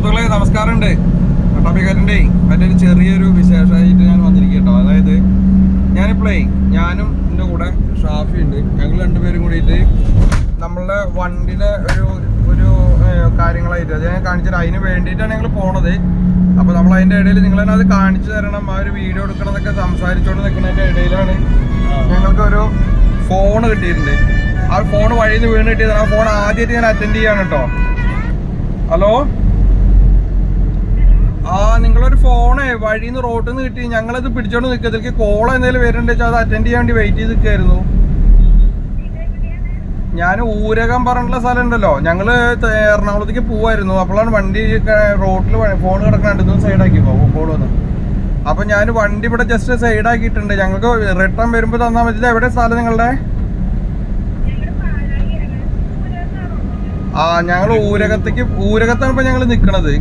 സുഹൃത്തുക്കളെ നമസ്കാരമുണ്ട്. കട്ടാപ്പിക്കാരൻ്റെ അതിൻ്റെ ചെറിയൊരു വിശേഷമായിട്ട് ഞാൻ വന്നിരിക്കട്ടോ. അതായത് ഞാനിപ്പോഴേ ഞാനും എൻ്റെ കൂടെ ഷാഫി ഉണ്ട്, ഞങ്ങൾ രണ്ടുപേരും കൂടിയിട്ട് നമ്മളുടെ വണ്ടിയുടെ ഒരു കാര്യങ്ങളായിട്ട് അത് ഞാൻ കാണിച്ചത് അതിന് വേണ്ടിയിട്ടാണ് ഞങ്ങൾ പോണത്. അപ്പോൾ നമ്മൾ അതിൻ്റെ ഇടയിൽ നിങ്ങൾ തന്നെ അത് കാണിച്ചു തരണം, ആ ഒരു വീഡിയോ എടുക്കണമെന്നൊക്കെ സംസാരിച്ചുകൊണ്ട് നിൽക്കുന്നതിൻ്റെ ഇടയിലാണ് ഞങ്ങൾക്കൊരു ഫോൺ കിട്ടിയിട്ടുണ്ട്. ആ ഫോൺ വഴിയിൽ നിന്ന് വീണ് കിട്ടിയതാണ്. ആ ഫോൺ ആദ്യമായിട്ട് ഞാൻ അറ്റൻഡ് ചെയ്യാണ് കേട്ടോ. ഹലോ, നിങ്ങളൊരു ഫോണ് വഴിയിൽ നിന്ന് റോട്ടിൽ നിന്ന് കിട്ടി, ഞങ്ങളത് പിടിച്ചോണ്ട് നിൽക്കത്തിലേക്ക് കോൾ എന്തെങ്കിലും വരുന്നുണ്ട് വെച്ചാൽ അത് അറ്റൻഡ് ചെയ്യാൻ വേണ്ടി വെയിറ്റ് ചെയ്ത് നിൽക്കായിരുന്നു. ഞാൻ ഊരകം പറഞ്ഞിട്ടുള്ള സ്ഥലം ഉണ്ടല്ലോ, ഞങ്ങള് എറണാകുളത്തേക്ക് പോവായിരുന്നു. അപ്പോഴാണ് വണ്ടി റോട്ടിൽ ഫോൺ കിടക്കണ സൈഡാക്കി കോൾ വന്നു. അപ്പൊ ഞാൻ വണ്ടി ഇവിടെ ജസ്റ്റ് സൈഡാക്കിയിട്ടുണ്ട്. ഞങ്ങൾക്ക് റിട്ടേൺ വരുമ്പോ തന്നാൽ മതി. എവിടെ സ്ഥലം നിങ്ങളുടെ? ഞങ്ങൾ ഊരകത്താണ് ഇപ്പൊ ഞങ്ങൾ നിക്കണത്.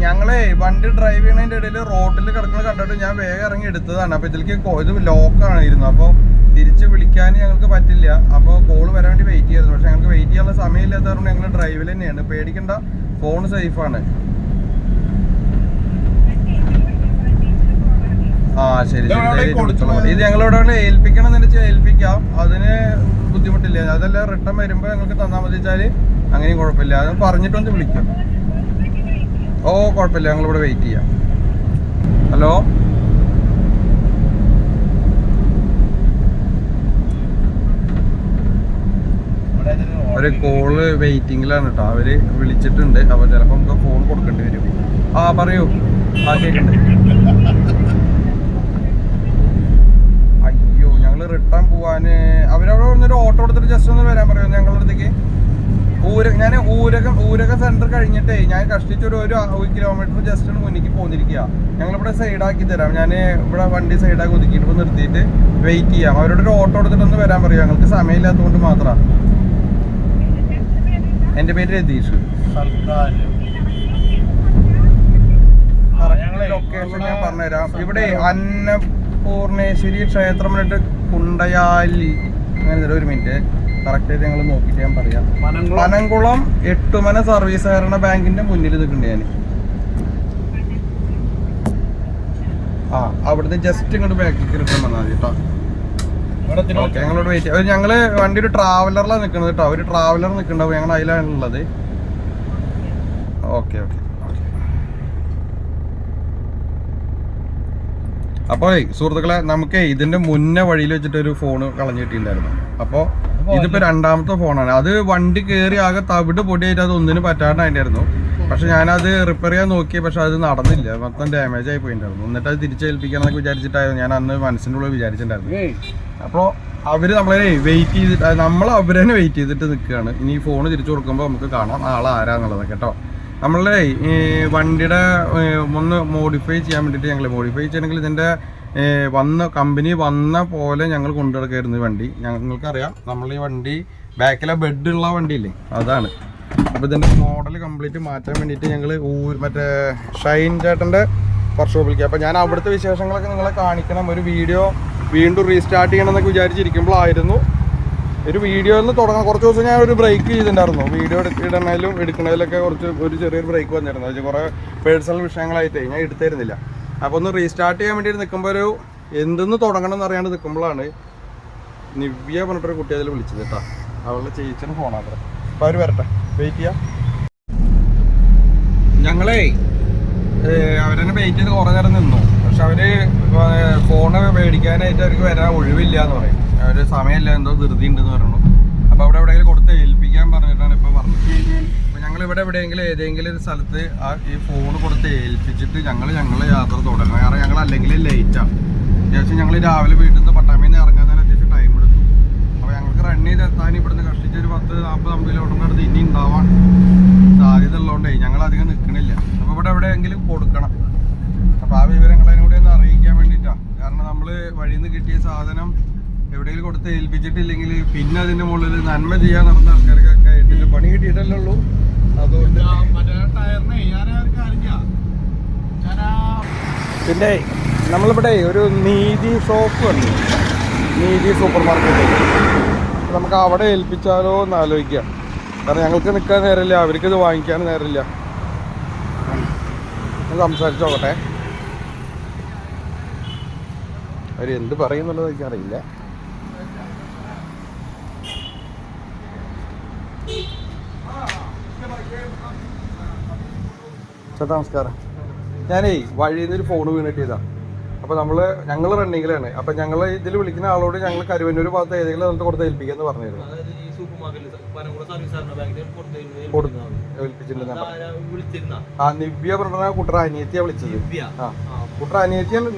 ഞങ്ങളെ വണ്ടി ഡ്രൈവ് ചെയ്യണതിന്റെ ഇടയിൽ റോഡിൽ കിടക്കുന്നത് കണ്ടിട്ട് ഞാൻ വേഗം ഇറങ്ങി എടുത്തതാണ്. അപ്പൊ ഇതിലേക്ക് ഇത് ലോക്കാണ് ഇരുന്നു. അപ്പൊ തിരിച്ച് വിളിക്കാൻ ഞങ്ങൾക്ക് പറ്റില്ല. അപ്പോൾ കോള് വരാൻ വേണ്ടി വെയിറ്റ് ചെയ്തിരുന്നു. പക്ഷെ ഞങ്ങൾക്ക് വെയിറ്റ് ചെയ്യാനുള്ള സമയമില്ലാത്തതുകൊണ്ട് ഞങ്ങൾ ഡ്രൈവിൽ തന്നെയാണ്. പേടിക്കണ്ട, ഫോൺ സേഫാണ്. ശരി ഇത് ഞങ്ങളിവിടെ ഏൽപ്പിക്കണം എന്ന് വെച്ചാൽ ഏൽപ്പിക്കാം, അതിന് ബുദ്ധിമുട്ടില്ല. അതെല്ലാം റിട്ടേൺ വരുമ്പോൾ ഞങ്ങൾക്ക് തന്നാൽ മതി വെച്ചാൽ അങ്ങനെയും കുഴപ്പമില്ല. അത് പറഞ്ഞിട്ടൊന്ന് വിളിക്കാം. കുഴപ്പമില്ല, ഞങ്ങളിവിടെ വെയിറ്റ് ചെയ്യാം. ഹലോ, ഒരു കോള് വെയിറ്റിംഗിലാണ് കേട്ടോ. അവര് വിളിച്ചിട്ടുണ്ട്. അപ്പൊ ചിലപ്പോ നമുക്ക് ഫോൺ കൊടുക്കേണ്ടി വരും. പറയൂ. കേൾക്കണ്ട്. അയ്യോ, ഞങ്ങള് റിട്ടേൺ പോവാന് അവരവിടെ വന്നൊരു ഓട്ടോ എടുത്തിട്ട് ജസ്റ്റ് ഒന്ന് വരാൻ പറയുമോ ഞങ്ങളുടെ അടുത്തേക്ക്? ഞാൻ ഊരകം സെന്റർ കഴിഞ്ഞിട്ടേ ഞാൻ കഷ്ടിച്ചൊരു 1 കിലോമീറ്റർ ജസ്റ്റ് മുന്നിലേക്ക് പോന്നിരിക്കുക. ഞങ്ങളിവിടെ സൈഡാക്കി തരാം. ഞാൻ ഇവിടെ വണ്ടി സൈഡാക്കി ഒതുക്കിയിട്ട് നിർത്തിയിട്ട് വെയിറ്റ് ചെയ്യാം. അവരോട് ഒരു ഓട്ടോ എടുത്തിട്ടൊന്ന് വരാൻ പറയും. ഞങ്ങൾക്ക് സമയമില്ലാത്തതുകൊണ്ട് മാത്രമാണ്. എൻ്റെ പേര് രതീഷ്. ലൊക്കേഷൻ ഞാൻ പറഞ്ഞുതരാം. ഇവിടെ അന്നപൂർണേശ്വരി ക്ഷേത്രം എന്നിട്ട് കുണ്ടയാലി അങ്ങനെ ഒരു മിനിറ്റ് കറക്റ്റായിട്ട് ഞങ്ങൾ നോക്കിയിട്ട് ഞാൻ പറയാം. പനംകുളം 8 സർവീസ് സഹകരണ ബാങ്കിന്റെ മുന്നിൽ നിൽക്കുന്നുണ്ട് ഞാൻ. അവിടുന്ന് ജസ്റ്റ് ഇങ്ങോട്ട് ബാക്കിൽ റിട്ടേൺ വന്നാൽ മതി കേട്ടോ. ഓക്കെ, ഞങ്ങളോട് വെയിറ്റ് ചെയ്യാം. ഞങ്ങള് വണ്ടി ഒരു ട്രാവലറിലാണ് നിൽക്കുന്നത് കേട്ടോ. ഒരു ട്രാവലർ നിൽക്കുന്നുണ്ടാവും, ഞങ്ങൾ അതിലാണുള്ളത്. ഓക്കെ. അപ്പോൾ സുഹൃത്തുക്കളെ, നമുക്ക് ഇതിന്റെ മുന്നേ വഴിയിൽ വെച്ചിട്ട് ഒരു ഫോൺ കളഞ്ഞു കിട്ടിയിട്ടുണ്ടായിരുന്നു. അപ്പോൾ ഇതിപ്പോ 2ാമത്തെ ഫോണാണ്. അത് വണ്ടി കയറി ആകെ തവിട് പൊടിയായിട്ട് അത് ഒന്നിനും പറ്റാണ്ടായിരുന്നു. പക്ഷെ ഞാനത് റിപ്പയർ ചെയ്യാൻ നോക്കി, പക്ഷെ അത് നടന്നില്ല, മൊത്തം ഡാമേജ് ആയി പോയിട്ടുണ്ടായിരുന്നു. എന്നിട്ട് അത് തിരിച്ചേൽപ്പിക്കാന്നൊക്കെ വിചാരിച്ചിട്ടായിരുന്നു ഞാൻ അന്ന് മനസ്സിൻ്റെ ഉള്ളിൽ വിചാരിച്ചിട്ടുണ്ടായിരുന്നു. അപ്പോൾ അവര് നമ്മളെ വെയിറ്റ് ചെയ്തിട്ട് അവരെ വെയിറ്റ് ചെയ്തിട്ട് നിൽക്കുകയാണ്. ഇനി ഫോൺ തിരിച്ചു കൊടുക്കുമ്പോൾ നമുക്ക് കാണാം ആളെ ആരാന്നുള്ളത് കേട്ടോ. നമ്മളെ ഈ വണ്ടിയുടെ ഒന്ന് മോഡിഫൈ ചെയ്യാൻ വേണ്ടിയിട്ട് ഞങ്ങൾ മോഡിഫൈ ചെയ്യണമെങ്കിൽ ഇതിൻ്റെ കമ്പനി വന്ന പോലെ ഞങ്ങൾ കൊണ്ടുനടക്കായിരുന്നു വണ്ടി. ഞങ്ങൾക്കറിയാം, നമ്മൾ ഈ വണ്ടി ബാക്കിലെ ബെഡുള്ള വണ്ടിയില്ലേ, അതാണ്. അപ്പോൾ ഇതിൻ്റെ മോഡൽ കംപ്ലീറ്റ് മാറ്റാൻ വേണ്ടിയിട്ട് ഞങ്ങൾ മറ്റേ ഷൈൻ ചേട്ടൻ്റെ വർക്ക്ഷോപ്പിലേക്ക്. അപ്പോൾ ഞാൻ അവിടുത്തെ വിശേഷങ്ങളൊക്കെ നിങ്ങളെ കാണിക്കണം. ഒരു വീഡിയോ വീണ്ടും റീസ്റ്റാർട്ട് ചെയ്യണം എന്നൊക്കെ വിചാരിച്ചിരിക്കുമ്പോഴായിരുന്നു ഒരു വീഡിയോ ഒന്ന് തുടങ്ങണം. കുറച്ച് ദിവസം ഞാൻ ഒരു ബ്രേക്ക് ചെയ്തിട്ടുണ്ടായിരുന്നു. വീഡിയോ എടുക്കണതിലൊക്കെ ഒരു ചെറിയൊരു ബ്രേക്ക് വന്നിരുന്നു. അത് കുറേ പേഴ്സണൽ വിഷയങ്ങളായിട്ടേ ഞാൻ എടുത്തിരുന്നില്ല. അപ്പോൾ ഒന്ന് റീസ്റ്റാർട്ട് ചെയ്യാൻ വേണ്ടിയിട്ട് നിൽക്കുമ്പോൾ എന്തെന്ന് തുടങ്ങണം എന്ന് അറിയാണ്ട് നിൽക്കുമ്പോഴാണ് നിവ്യ പറഞ്ഞിട്ടൊരു കുട്ടി അതിൽ വിളിച്ചത് കേട്ടോ. അവളുടെ ചേച്ചിയുടെ ഫോണാത്ര. അപ്പോൾ അവർ വരട്ടെ, വെയിറ്റ് ചെയ്യാം. ഞങ്ങളേ അവരെന്നെ വെയിറ്റ് ചെയ്ത് കുറേ നേരം നിന്നു. പക്ഷെ അവർ ഫോണ് മേടിക്കാനായിട്ട് അവർക്ക് വരാൻ ഒഴിവില്ല എന്ന് പറയും. അവർ സമയമില്ല, എന്തോ ധൃതി ഉണ്ടെന്ന് പറഞ്ഞു. അപ്പോൾ അവിടെ എവിടെയെങ്കിലും കൊടുത്ത് ഏൽപ്പിക്കാൻ പറഞ്ഞിട്ടാണ് ഇപ്പോൾ പറഞ്ഞത്. അപ്പോൾ ഞങ്ങളിവിടെ എവിടെയെങ്കിലും ഏതെങ്കിലും ഒരു സ്ഥലത്ത് ഈ ഫോൺ കൊടുത്ത് ഏൽപ്പിച്ചിട്ട് ഞങ്ങൾ യാത്ര തുടങ്ങണം. കാരണം ഞങ്ങൾ അല്ലെങ്കിൽ ലേറ്റാണ്. അത്യാവശ്യം ഞങ്ങൾ രാവിലെ വീട്ടിൽ നിന്ന് പട്ടാമ്പിയിൽ നിന്ന് ഇറങ്ങാൻ തന്നെ അത്യാവശ്യം ടൈം എടുത്തു. അപ്പോൾ ഞങ്ങൾക്ക് റൺ ചെയ്തെത്താൻ ഇവിടുന്ന് കഷ്ടിച്ച് ഒരു 10-40-50 കിലോമീറ്ററിൻ്റെ അടുത്ത് ഇനി ഉണ്ടാവാൻ സാധ്യത ഉള്ളതുകൊണ്ടേ ഞങ്ങൾ അധികം നിൽക്കണില്ല. അപ്പോൾ ഇവിടെ എവിടെയെങ്കിലും കൊടുക്കണം. അപ്പോൾ ആ വിവരങ്ങളതിനും കൂടി ഒന്ന് അറിയിക്കാൻ വേണ്ടിയിട്ടാണ്. കാരണം നമ്മൾ വഴിയിൽ നിന്ന് കിട്ടിയ സാധനം എവിടെയെങ്കിലും കൊടുത്ത് ഏൽപ്പിച്ചിട്ടില്ലെങ്കിൽ പിന്നെ അതിൻ്റെ മുകളിൽ നന്മ ചെയ്യാൻ നടന്ന ആൾക്കാർക്കൊക്കെ ഇതിൻ്റെ പണി കിട്ടിയിട്ടല്ലേ ഉള്ളൂ. അതുകൊണ്ട് പിന്നെ നമ്മളിവിടെ ഒരു നീതി ഷോപ്പ് ഉണ്ട്, നീതി സൂപ്പർ മാർക്കറ്റ്. നമുക്ക് അവിടെ ഏൽപ്പിച്ചാലോ എന്ന് ആലോചിക്കാം. കാരണം ഞങ്ങൾക്ക് നിൽക്കാൻ നേരമില്ല, അവർക്കിത് വാങ്ങിക്കാൻ നേരമില്ല. ഞാൻ സംസാരിച്ച് നോക്കട്ടെ, അവർ എന്ത് പറയുന്നുള്ളത് എനിക്കറിയില്ല. ചേട്ടാ നമസ്കാരം. ഞാനേ വഴിയിൽ നിന്ന് ഒരു ഫോൺ വീണിട്ടിയതാ. അപ്പോൾ ഞങ്ങൾ റണ്ണിങ്ങിലാണ്. അപ്പം ഞങ്ങൾ ഇതിൽ വിളിക്കുന്ന ആളോട് ഞങ്ങൾ കരുവന്നൂർ ഭാഗത്ത് ഏതെങ്കിലും സ്ഥലത്ത് കൊടുത്ത് ഏൽപ്പിക്കാന്ന് പറഞ്ഞിരുന്നു. നിവ്യ പറഞ്ഞ കുട്ടറ അനിയത്തിയാ വിളിച്ചത്. കുട്ടറ അനിയത്തിയാണ്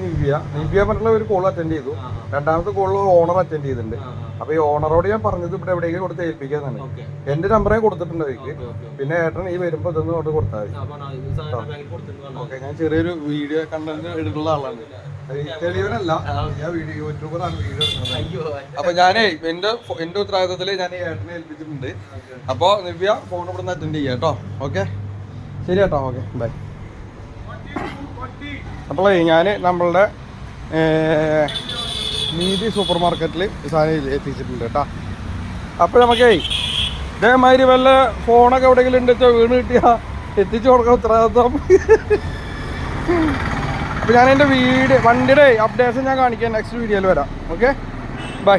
നിവ്യ പറഞ്ഞ ഒരു കോൾ അറ്റൻഡ് ചെയ്തു. രണ്ടാമത്തെ കോളിൽ ഓണർ അറ്റൻഡ് ചെയ്തിട്ടുണ്ട്. അപ്പൊ ഈ ഓണറോട് ഞാൻ പറഞ്ഞത് ഇവിടെ എവിടേക്ക് കൊടുത്ത് ഏൽപ്പിക്കാന്നാണ്. എന്റെ നമ്പറേ കൊടുത്തിട്ടുണ്ട് അവർക്ക്. പിന്നെ ഏട്ടൻ ഈ വരുമ്പോ ഇതൊന്നും കൊണ്ട് കൊടുത്താൽ മതി. ഓക്കെ, ഞാൻ ചെറിയൊരു വീഡിയോ കണ്ടന്റ് ഇടുള്ള ആളാണ്, തെളിവനല്ല, ഞാൻ വീഡിയോ യൂട്യൂബറാണ്, വീഡിയോ എടുക്കുന്നത്. അപ്പൊ ഞാനേ എന്റെ ഉത്തരവാദിത്തത്തില് ഞാൻ ഏട്ടനെ ഏൽപ്പിച്ചിട്ടുണ്ട്. അപ്പൊ നിവ്യ ഫോൺ ഇവിടെ നിന്ന് അറ്റൻഡ് ചെയ്യാം കേട്ടോ. ഓക്കെ, ശരി കേട്ടോ. Okay, by. അപ്പോളേ ഞാൻ നമ്മളുടെ നീതി സൂപ്പർ മാർക്കറ്റിൽ സാധനം എത്തിച്ചിട്ടുണ്ട് കേട്ടോ. അപ്പോൾ നമുക്കേ ഇതേമാതിരി വല്ല ഫോണൊക്കെ എവിടെയെങ്കിലും ഉണ്ട് വീണ് കിട്ടിയാൽ എത്തിച്ചു കൊടുക്കാൻ ഉത്തരവാദിത്വം. അപ്പോൾ ഞാൻ എൻ്റെ വണ്ടിയുടെ അപ്ഡേഷൻ ഞാൻ കാണിക്കാം, നെക്സ്റ്റ് വീഡിയോയിൽ വരാം. Okay, by.